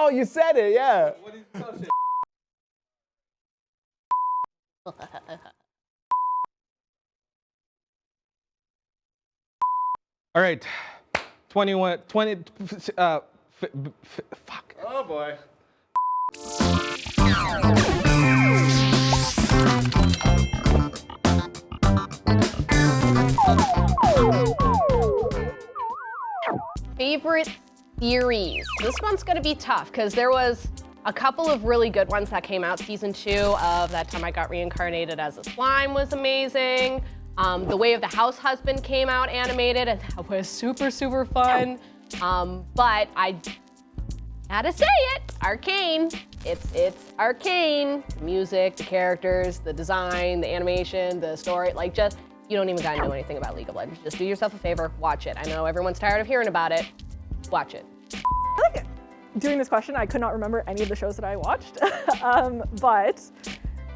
No, you said it, yeah. What did you touch it? All right, 21, 20, fuck. Oh boy. Favorite series. This one's gonna be tough because there was a couple of really good ones that came out. Season 2 of That Time I Got Reincarnated as a Slime was amazing. The Way of the House Husband came out animated and that was super, super fun. But I gotta say it, Arcane. It's Arcane. The music, the characters, the design, the animation, the story, like just, you don't even gotta know anything about League of Legends. Just do yourself a favor, watch it. I know everyone's tired of hearing about it. Watch it. I like it. Doing this question, I could not remember any of the shows that I watched, but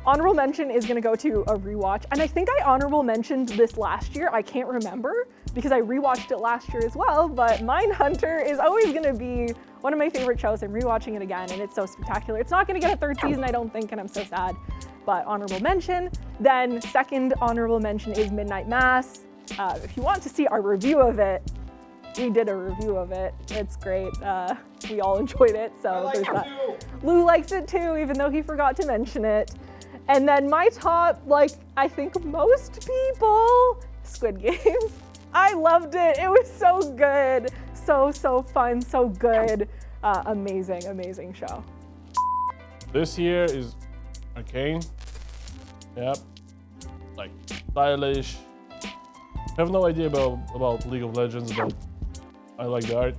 honorable mention is gonna go to a rewatch. And I think I honorable mentioned this last year. I can't remember because I rewatched it last year as well, but Mindhunter is always gonna be one of my favorite shows. I'm rewatching it again and it's so spectacular. It's not gonna get a 3rd season, I don't think, and I'm so sad, but honorable mention. Then second honorable mention is Midnight Mass. If you want to see our review of it, we did a review of it. It's great. We all enjoyed it, so there's that. Lou likes it too, even though he forgot to mention it. And then my top, like I think most people, Squid Game. I loved it. It was so good. So fun, so good. Amazing, amazing show. This year is Arcane. Yep. Like stylish. I have no idea about League of Legends, but I like the art.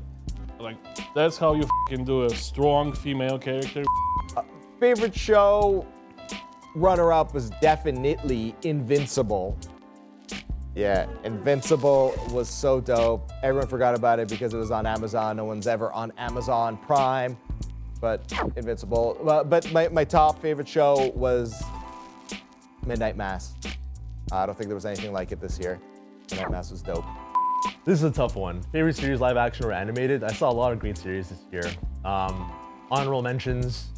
Like that's how you f***ing do a strong female character. Favorite show, runner-up was definitely Invincible. Yeah, Invincible was so dope. Everyone forgot about it because it was on Amazon. No one's ever on Amazon Prime, but Invincible. But my top favorite show was Midnight Mass. I don't think there was anything like it this year. Midnight Mass was dope. This is a tough one. Favorite series, live action or animated? I saw a lot of great series this year. Honorable mentions,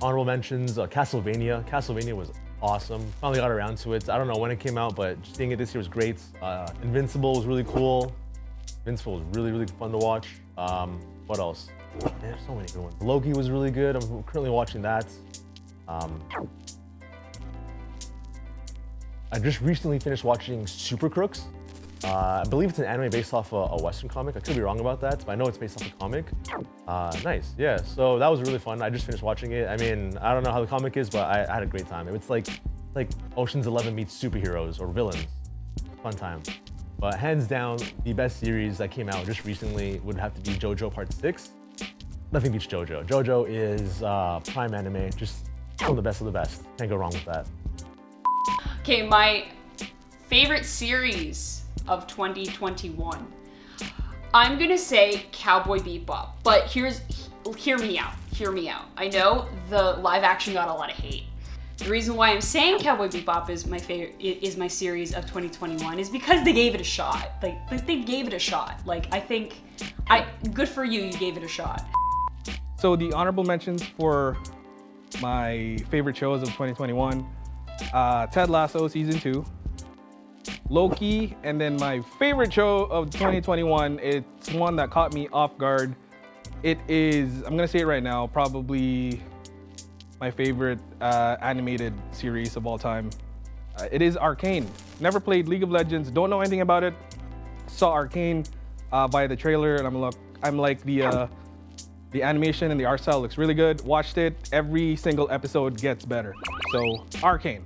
Castlevania. Castlevania was awesome. Finally got around to it. I don't know when it came out, but just seeing it this year was great. Invincible was really cool. Invincible was really, really fun to watch. What else? Man, there's so many good ones. Loki was really good. I'm currently watching that. I just recently finished watching Super Crooks. I believe it's an anime based off a Western comic. I could be wrong about that, but I know it's based off a comic. Nice, yeah, so that was really fun. I just finished watching it. I mean, I don't know how the comic is, but I had a great time. It's like Ocean's 11 meets superheroes or villains. Fun time. But hands down, the best series that came out just recently would have to be JoJo Part 6. Nothing beats JoJo. JoJo is prime anime, just some of the best of the best. Can't go wrong with that. Okay, my favorite series of 2021. I'm gonna say Cowboy Bebop, but hear me out. I know the live action got a lot of hate. The reason why I'm saying Cowboy Bebop is my favorite, is my series of 2021 is because they gave it a shot. Like they gave it a shot. Like I think, good for you, you gave it a shot. So the honorable mentions for my favorite shows of 2021, Ted Lasso Season 2, Loki, and then my favorite show of 2021, it's one that caught me off guard. It is, I'm gonna say it right now, probably my favorite animated series of all time. It is Arcane. Never played League of Legends, don't know anything about it. Saw Arcane via the trailer, and I'm like the animation and the art style looks really good. Watched it, every single episode gets better. So Arcane.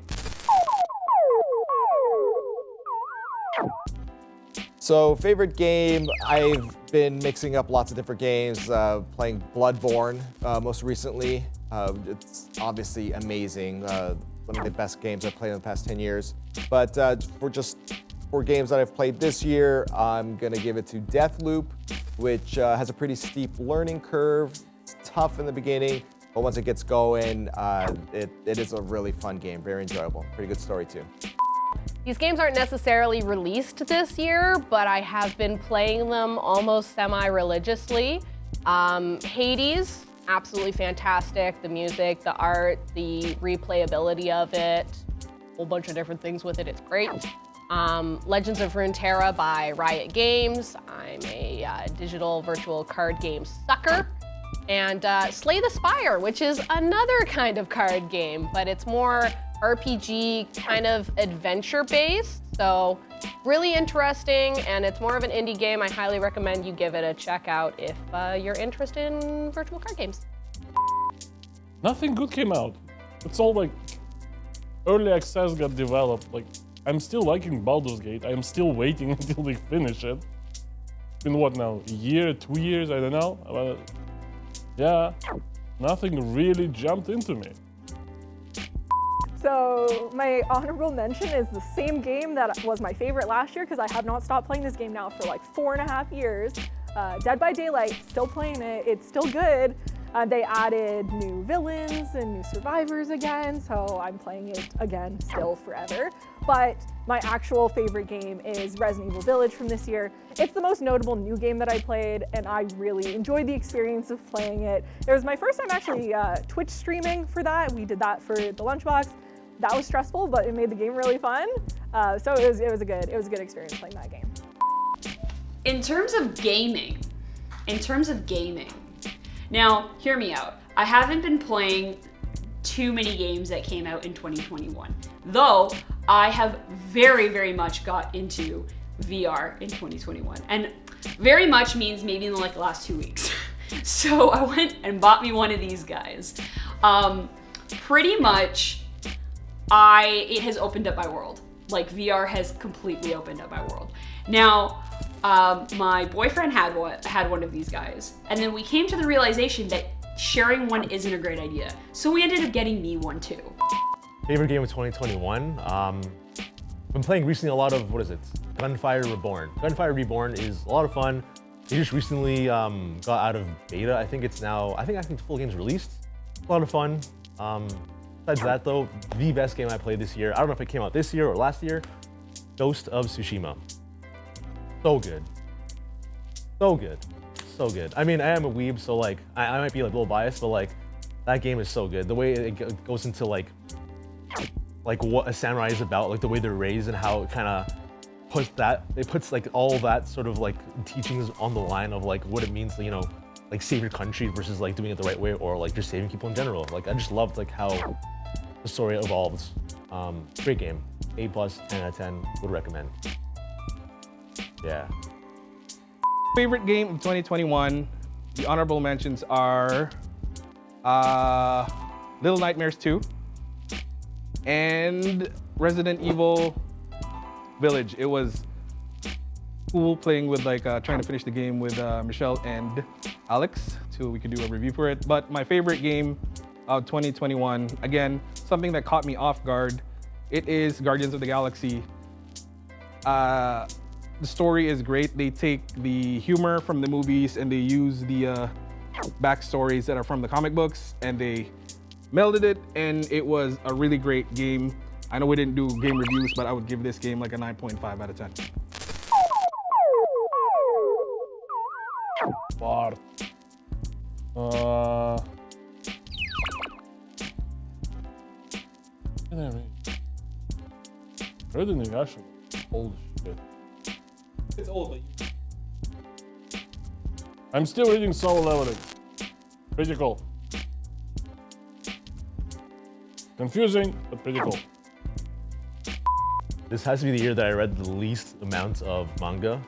So favorite game, I've been mixing up lots of different games, playing Bloodborne most recently. It's obviously amazing, one of the best games I've played in the past 10 years. But for games that I've played this year, I'm gonna give it to Deathloop, which has a pretty steep learning curve. It's tough in the beginning, but once it gets going, it is a really fun game, very enjoyable. Pretty good story too. These games aren't necessarily released this year, but I have been playing them almost semi-religiously. Hades, absolutely fantastic. The music, the art, the replayability of it, a whole bunch of different things with it. It's great. Legends of Runeterra by Riot Games. I'm a digital virtual card game sucker. And Slay the Spire, which is another kind of card game, but it's more RPG kind of adventure based. So really interesting, and it's more of an indie game. I highly recommend you give it a check out if you're interested in virtual card games. Nothing good came out. It's all like early access got developed. Like I'm still liking Baldur's Gate. I'm still waiting until they finish it. It's been what now? A year, 2 years? I don't know. Yeah, nothing really jumped into me. So my honorable mention is the same game that was my favorite last year because I have not stopped playing this game now for like 4.5 years. Dead by Daylight, still playing it. It's still good. They added new villains and new survivors again, so I'm playing it again still forever. But my actual favorite game is Resident Evil Village from this year. It's the most notable new game that I played, and I really enjoyed the experience of playing it. It was my first time actually Twitch streaming for that. We did that for the Lunchbox. That was stressful, but it made the game really fun. So it was a good experience playing that game. In terms of gaming, now hear me out. I haven't been playing too many games that came out in 2021, though I have very, very much got into VR in 2021, and very much means maybe in like the last 2 weeks. So I went and bought me one of these guys. Pretty much, it has opened up my world. Like VR has completely opened up my world. Now, my boyfriend had one of these guys, and then we came to the realization that sharing one isn't a great idea. So we ended up getting me one too. Favorite game of 2021? Been playing recently a lot of, Gunfire Reborn. Gunfire Reborn is a lot of fun. They just recently got out of beta. I think the full game's released. A lot of fun. Besides that though, the best game I played this year, I don't know if it came out this year or last year, Ghost of Tsushima. So good. So good. So good. I mean, I am a weeb, so like, I might be like a little biased, but like, that game is so good. The way it goes into like what a samurai is about, like the way they're raised and how it kind of puts like all that sort of like teachings on the line of like what it means to, like save your country versus like doing it the right way or like just saving people in general. Like I just loved like how the story evolves. Great game. A+, 10 out of 10, would recommend. Yeah. Favorite game of 2021, the honorable mentions are Little Nightmares 2 and Resident Evil Village. It was cool playing with trying to finish the game with Michelle and Alex so we could do a review for it. But my favorite game of 2021, again, something that caught me off guard, it is Guardians of the Galaxy. The story is great. They take the humor from the movies and they use the backstories that are from the comic books and they melded it, and it was a really great game. I know we didn't do game reviews, but I would give this game like a 9.5 out of 10. Bart. Resident Evil. Holy shit. It's old, I'm still reading Solo Leveling. Pretty cool. Confusing, but pretty cool. This has to be the year that I read the least amount of manga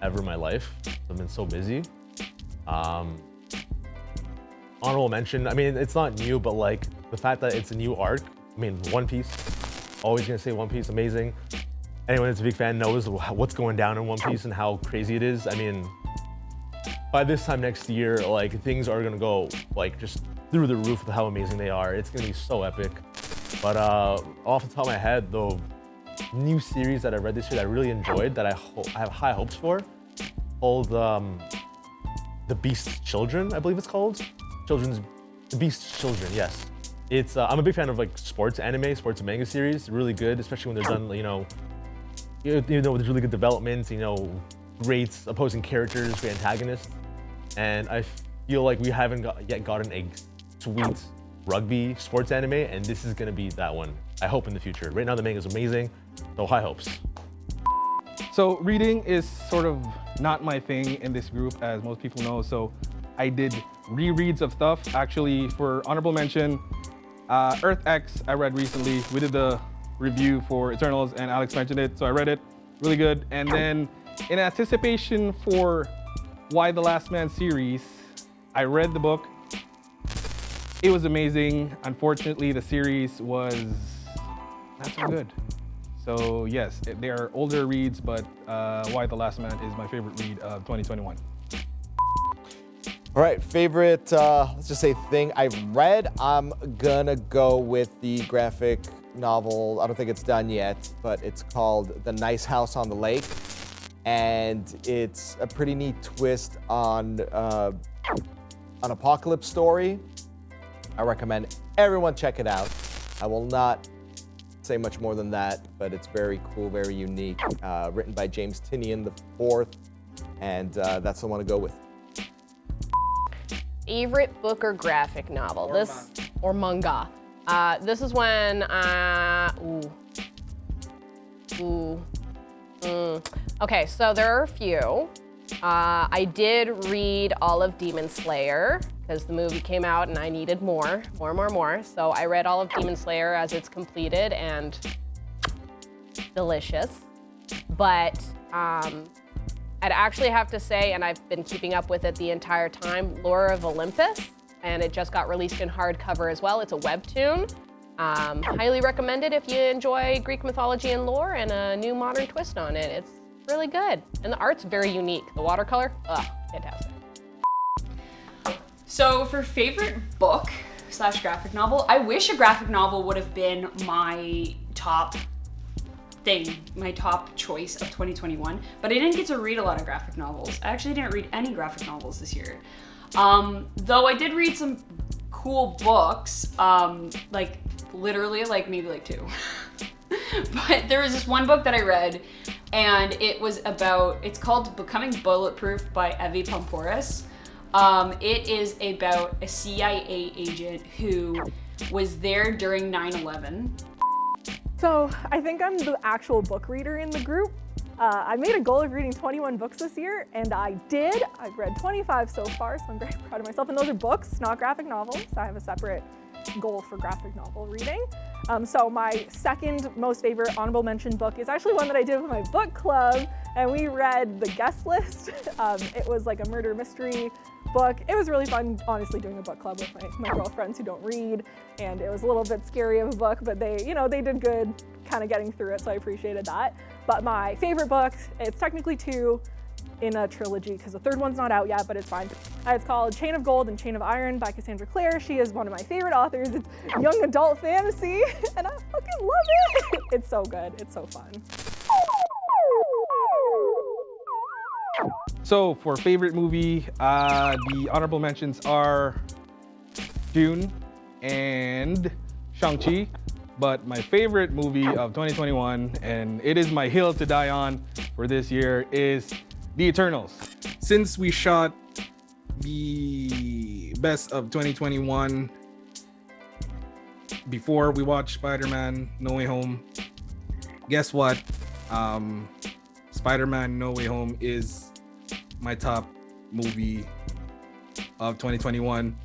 ever in my life. I've been so busy. Honorable mention, I mean, it's not new, but like the fact that it's a new arc. I mean, One Piece. Always gonna say One Piece, amazing. Anyone that's a big fan knows what's going down in One Piece and how crazy it is. I mean, by this time next year, like things are gonna go like just through the roof with how amazing they are. It's gonna be so epic. But off the top of my head, the new series that I read this year that I really enjoyed, that I have high hopes for, called The Beast's Children, I believe it's called. The Beast's Children, yes. It's I'm a big fan of like sports anime, sports manga series. Really good, especially when they're done, with really good development, great opposing characters, great antagonists. and I feel like we haven't yet gotten a sweet rugby sports anime, and this is gonna be that one. I hope in the future. Right now the manga is amazing, so high hopes. So reading is sort of not my thing in this group, as most people know. So I did rereads of stuff. Actually, for honorable mention, Earth X I read recently. We did the review for Eternals, and Alex mentioned it, so I read it. Really good. And then in anticipation for Why the Last Man series, I read the book. It was amazing. Unfortunately, the series was not so good. So yes, they are older reads, but Why the Last Man is my favorite read of 2021. All right, favorite, let's just say thing I've read. I'm gonna go with the graphic novel. I don't think it's done yet, but it's called The Nice House on the Lake. And it's a pretty neat twist on an apocalypse story. I recommend everyone check it out. I will not say much more than that, but it's very cool, very unique. Written by James Tynion IV, and that's the one to go with. Favorite book or graphic novel? Or manga. This is when Okay, so there are a few. I did read all of Demon Slayer because the movie came out and I needed more. So I read all of Demon Slayer as it's completed and delicious. But I'd actually have to say, and I've been keeping up with it the entire time, Lore of Olympus, and it just got released in hardcover as well. It's a webtoon. Highly recommended if you enjoy Greek mythology and lore and a new modern twist on it. It's really good. And the art's very unique. The watercolor, fantastic. So for favorite book / graphic novel, I wish a graphic novel would have been my top choice of 2021, but I didn't get to read a lot of graphic novels. I actually didn't read any graphic novels this year. Though I did read some cool books, maybe two. But there was this one book that I read, and it's called Becoming Bulletproof by Evie Pomporis. It is about a CIA agent who was there during 9/11. So I think I'm the actual book reader in the group. I made a goal of reading 21 books this year, and I did. I've read 25 so far, so I'm very proud of myself. And those are books, not graphic novels. I have a separate goal for graphic novel reading. So my second most favorite honorable mention book is actually one that I did with my book club, and we read The Guest List. It was like a murder mystery book. It was really fun, honestly, doing a book club with my girlfriends who don't read, and it was a little bit scary of a book, but they did good kind of getting through it, so I appreciated that. But my favorite book, it's technically two in a trilogy because the third one's not out yet, but it's fine. It's called Chain of Gold and Chain of Iron by Cassandra Clare. She is one of my favorite authors. It's young adult fantasy, and I fucking love it. It's so good. It's so fun. So for favorite movie, the honorable mentions are Dune and Shang-Chi. But my favorite movie of 2021, and it is my hill to die on for this year, is The Eternals. Since we shot the best of 2021 before we watched Spider-Man No Way Home, guess what? Spider-Man No Way Home is my top movie of 2021,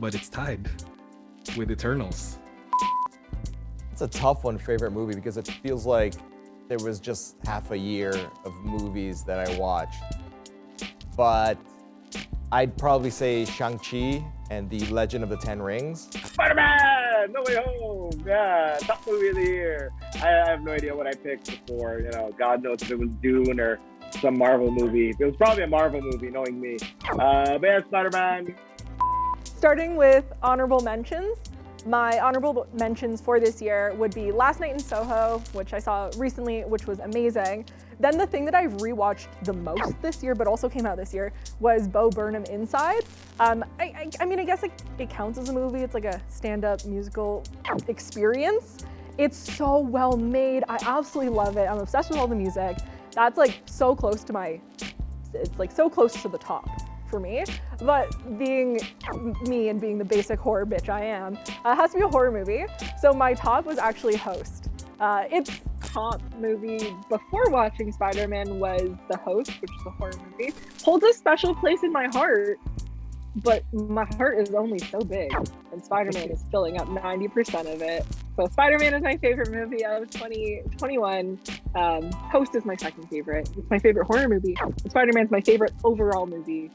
but it's tied with Eternals. It's a tough one, favorite movie, because it feels like there was just half a year of movies that I watched. But I'd probably say Shang-Chi and The Legend of the Ten Rings. Spider-Man! No Way Home! Yeah, top movie of the year. I have no idea what I picked before. God knows if it was Dune or some Marvel movie. It was probably a Marvel movie, knowing me. But yeah, Spider-Man. Starting with honorable mentions. My honorable mentions for this year would be Last Night in Soho, which I saw recently, which was amazing. Then the thing that I've rewatched the most this year, but also came out this year, was Bo Burnham Inside. I mean, I guess it counts as a movie. It's like a stand-up musical experience. It's so well made. I absolutely love it. I'm obsessed with all the music. That's like so close to it's like so close to the top. for me. But being me and being the basic horror bitch I am, it has to be a horror movie. So my top was actually Host. Its top movie before watching Spider-Man was The Host, which is a horror movie. Holds a special place in my heart, but my heart is only so big, and Spider-Man is filling up 90% of it. So Spider-Man is my favorite movie of 2021. Host is my second favorite. It's my favorite horror movie. Spider-Man's my favorite overall movie.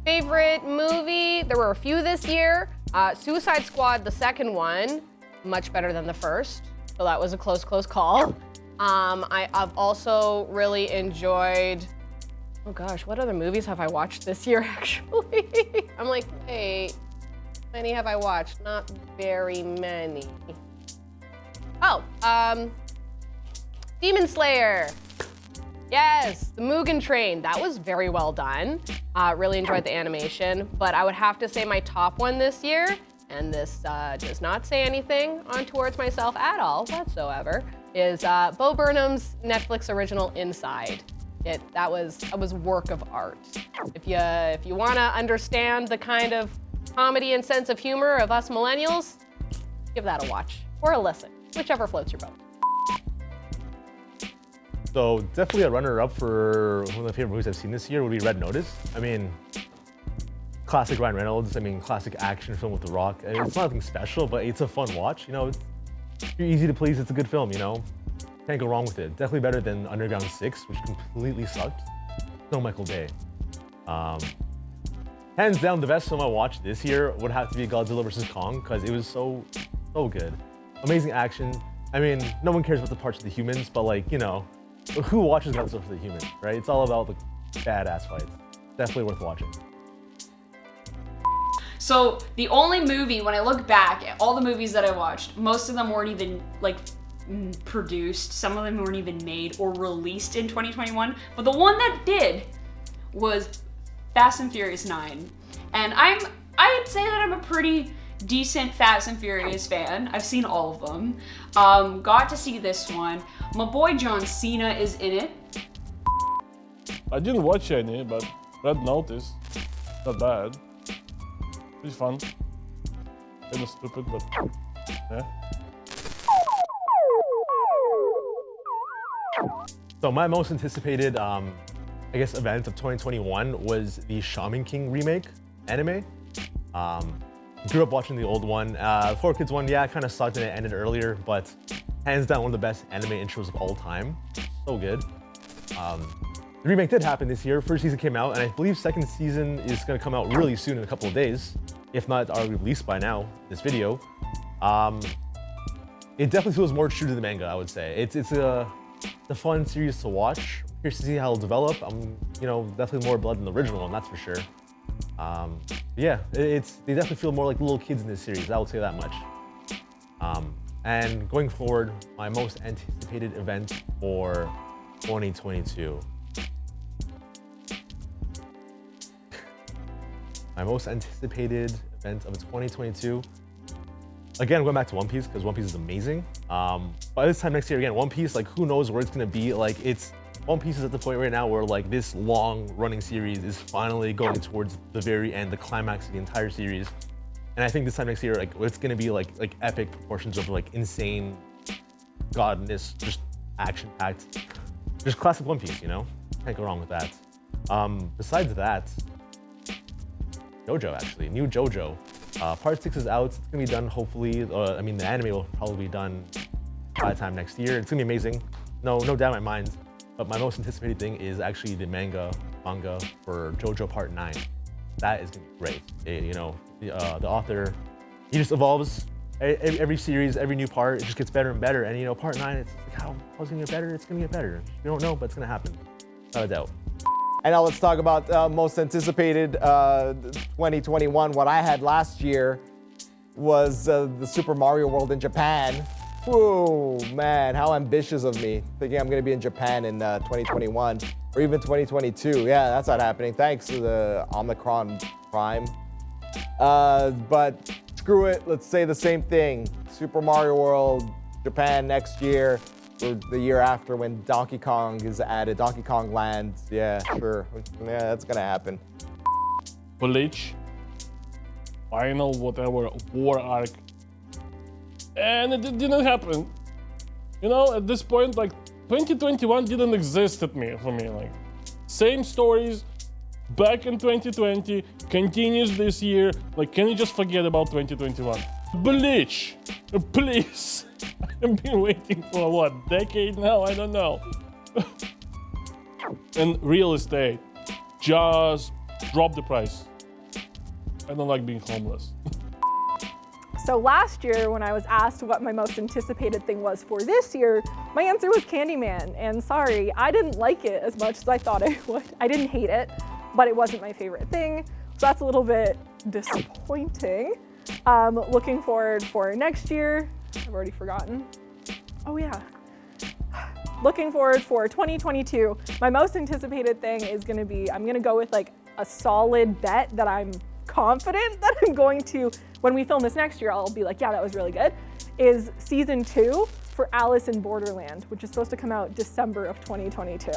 Favorite movie? There were a few this year. Suicide Squad, the second one, much better than the first. So that was a close call. I've also really enjoyed, oh gosh, what other movies have I watched this year actually? I'm like, wait, how many have I watched? Not very many. Oh, Demon Slayer. Yes, the Mugen Train. That was very well done. Really enjoyed the animation, but I would have to say my top one this year, and this does not say anything on towards myself at all whatsoever, is Bo Burnham's Netflix original Inside. That was work of art. If you want to understand the kind of comedy and sense of humor of us millennials, give that a watch or a listen, whichever floats your boat. So definitely a runner-up for one of the favorite movies I've seen this year would be Red Notice. I mean, classic Ryan Reynolds. I mean, classic action film with The Rock. I mean, it's nothing special, but it's a fun watch. You know, it's easy to please. It's a good film. You know, can't go wrong with it. Definitely better than Underground 6, which completely sucked. No Michael Bay. Hands down, the best film I watched this year would have to be Godzilla vs. Kong, because it was so good. Amazing action. I mean, no one cares about the parts of the humans, but like, you know, who watches Godzilla for the humans, right? It's all about the badass fights. Definitely worth watching. So the only movie, when I look back at all the movies that I watched, most of them weren't even like produced. Some of them weren't even made or released in 2021. But the one that did was Fast and Furious 9. And I'd say that I'm a pretty decent Fast and Furious fan. I've seen all of them. Got to see this one. My boy John Cena is in it. I didn't watch any, but Red Notice, not bad. Pretty fun. Kind of stupid, but yeah. So my most anticipated, I guess, event of 2021 was the Shaman King remake anime. Grew up watching the old one. The 4Kids one, yeah, kind of sucked and it ended earlier, but hands down one of the best anime intros of all time. So good. The remake did happen this year. First season came out, and I believe second season is going to come out really soon in a couple of days. If not already released by now, this video. It definitely feels more true to the manga, I would say. It's a fun series to watch. Curious to see how it'll develop. You know, definitely more blood than the original one, that's for sure. Yeah, they definitely feel more like little kids in this series, I would say that much. And going forward, my most anticipated event for 2022. My most anticipated event of 2022. Again, going back to One Piece, because One Piece is amazing. By this time next year, again, One Piece, like, who knows where it's gonna be. Like, One Piece is at the point right now where, like, this long-running series is finally going towards the very end, the climax of the entire series. And I think this time next year, like, it's gonna be like epic proportions of like insane godness, just action-packed, just classic One Piece, you know? Can't go wrong with that. Besides that, JoJo, actually, new JoJo. Part 6 is out. It's gonna be done hopefully. I mean, the anime will probably be done by the time next year. It's gonna be amazing. No doubt in my mind. But my most anticipated thing is actually the manga for JoJo Part 9. That is gonna be great. You know, the author, he just evolves. Every series, every new part, it just gets better and better. And you know, Part 9, it's like, how's it gonna get better? It's gonna get better. You don't know, but it's gonna happen. Without a doubt. And now let's talk about most anticipated 2021. What I had last year was the Super Mario World in Japan. Whoa, man, how ambitious of me. Thinking I'm gonna be in Japan in 2021 or even 2022. Yeah, that's not happening thanks to the Omicron Prime. But screw it, let's say the same thing. Super Mario World, Japan next year. Or the year after when Donkey Kong is added, Donkey Kong Land. Yeah, sure. Yeah, that's gonna happen. Bleach, final whatever war arc, and it didn't happen. You know, at this point, like 2021 didn't exist for me. Like same stories back in 2020 continues this year. Like, can you just forget about 2021? Bleach, please. I've been waiting for what, decade now? I don't know. And real estate, just drop the price. I don't like being homeless. So last year, when I was asked what my most anticipated thing was for this year, my answer was Candyman. And sorry, I didn't like it as much as I thought I would. I didn't hate it, but it wasn't my favorite thing. So that's a little bit disappointing. Looking forward for next year. I've already forgotten. Oh yeah. Looking forward for 2022, my most anticipated thing is gonna be, I'm gonna go with like a solid bet that I'm confident that I'm going to, when we film this next year, I'll be like, yeah, that was really good, is season 2 for Alice in Borderland, which is supposed to come out December of 2022.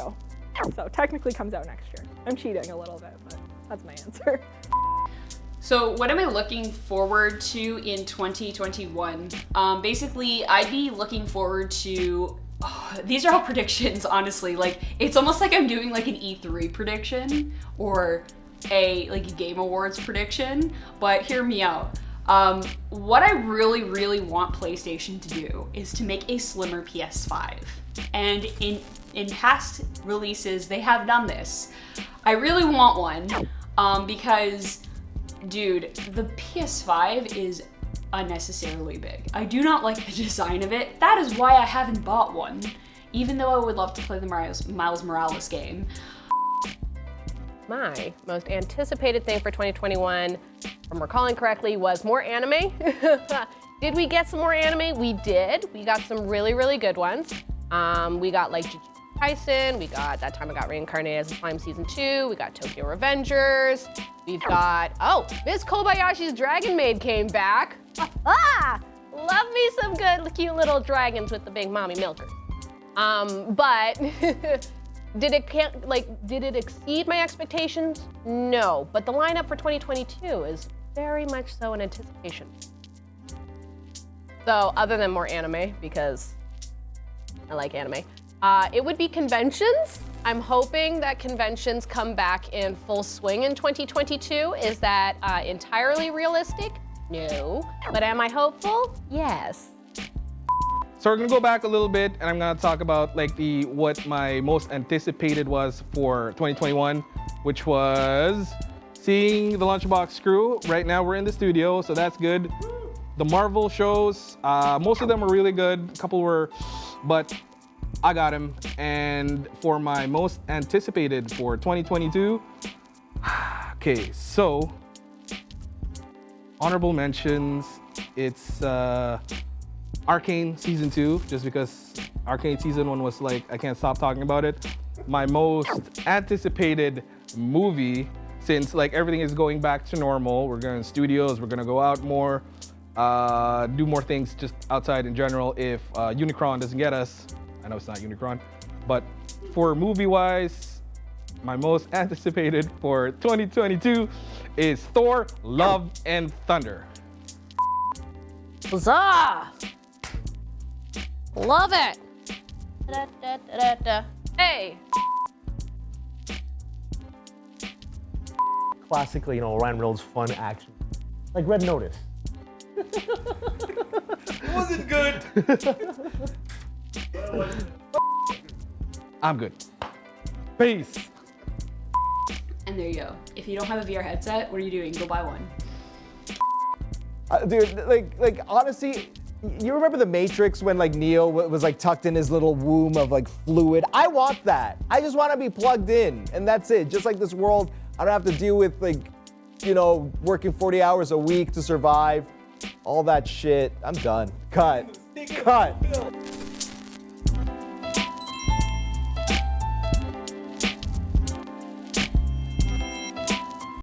So technically comes out next year. I'm cheating a little bit, but that's my answer. So what am I looking forward to in 2021? Basically, I'd be looking forward to, these are all predictions, honestly. Like, it's almost like I'm doing like an E3 prediction or a Game Awards prediction, but hear me out. What I really want PlayStation to do is to make a slimmer PS5. And in past releases, they have done this. I really want one because, dude, the PS5 is unnecessarily big. I do not like the design of it. That is why I haven't bought one, even though I would love to play the Miles Morales game. My most anticipated thing for 2021, if I'm recalling correctly, was more anime. Did we get some more anime? We did. We got some really good ones. We got like Jujutsu Kaisen, we got That Time I Got Reincarnated as a Slime Season 2, we got Tokyo Revengers, we've got, oh, Miss Kobayashi's Dragon Maid came back. Love me some good, cute little dragons with the big mommy milkers. But did it exceed my expectations? No, but the lineup for 2022 is very much so in anticipation. So other than more anime, because I like anime, it would be conventions. I'm hoping that conventions come back in full swing in 2022. Is that entirely realistic? No. But am I hopeful? Yes. So we're gonna go back a little bit and I'm gonna talk about like what my most anticipated was for 2021, which was seeing the Lunchbox crew. Right now we're in the studio, so that's good. The Marvel shows, most of them were really good. A couple were, but I got him. And for my most anticipated for 2022, okay, so honorable mentions, it's Arcane Season 2, just because Arcane Season 1 was like, I can't stop talking about it. My most anticipated movie, since like everything is going back to normal, we're going to studios, we're gonna go out more, do more things just outside in general if Unicron doesn't get us. I know it's not Unicron, but for movie-wise, my most anticipated for 2022 is Thor: Love and Thunder. Huzzah! Love it! Da, da, da, da, da. Hey! Classically, Ryan Reynolds fun action, like Red Notice. It wasn't good. I'm good. Peace. And there you go. If you don't have a VR headset, what are you doing? Go buy one. Dude, like honestly, you remember the Matrix when like Neo was like tucked in his little womb of like fluid? I want that. I just want to be plugged in, and that's it. Just like this world, I don't have to deal with like, working 40 hours a week to survive. All that shit. I'm done. Cut.